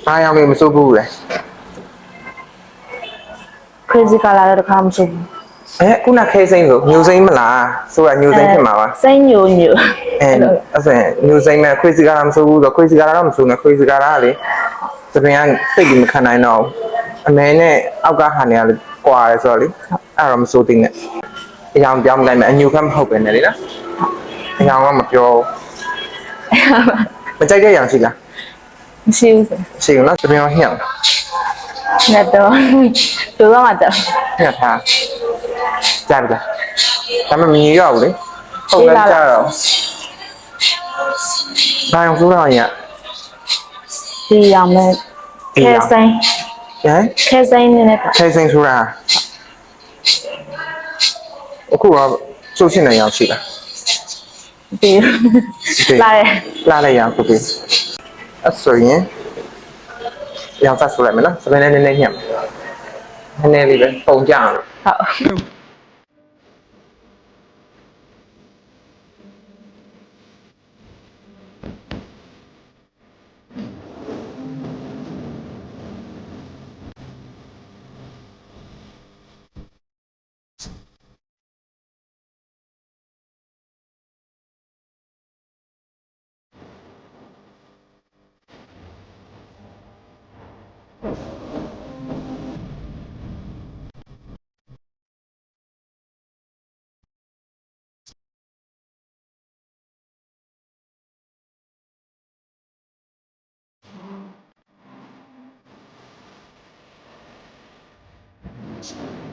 ဘာရောင်လေးမစိုးဘူးလေ crazy color တော့တစ်ခါမဆိုဘူးခုနခဲစိမ့်ဆိုညိုစိမ့်မလားဆိုတာညိုစိမ့်ဖြစ်မှာပါ စိမ့်ညိုညိုအဲ့ဆိုရင်ညိုစိမ့်မဲ့ crazy color မစိုးဘူးဆို crazy color တော့မစိုးနဲ့ crazy color ကလေသပင်ကတိတ်ပြီးမခံနိုင်တော့အမဲနဲ့အောက်ကဟာနေရလေကွာရဲဆိုတော့လေအဲ့တော့မစိုးသေးနဲ့အရောင်ပြောင်းလိုက်မယ်အညိုခမ်းမဟုတ်ပဲနဲ့လေနော်အရောင်ကမပြောမကြိုက်တဲ့ရောင်ရှိလား မရှိဘူးဆို ရှိဘူးနော်သပင်ကညှက် ငါတော့သူကမှတော့ ညှက်ထားကြားပြီလားဒါမှမမြင်ရဘူးလေဟုတ်လားကြားတော့ဘာရောင်စိုးတော့ည ဒီရောင်မဲ့ခဲစိမ့် ဟမ် ခဲစိမ့်နဲ့ပါ ခဲစိမ့်ဆိုတာအခုကစိုးရှင်းနေရောင်ရှိလား ဒီလာရ လာလိုက်ရအောင်ပြီအဲ့ဆိုရင်ရောင်စားဆိုလိုက်မယ်နော်စပင်းနဲ့နည်းနည်းညှက်မယ်နည်းနည်းလေးပဲပုံကြအောင် ဟုတ် ဒီ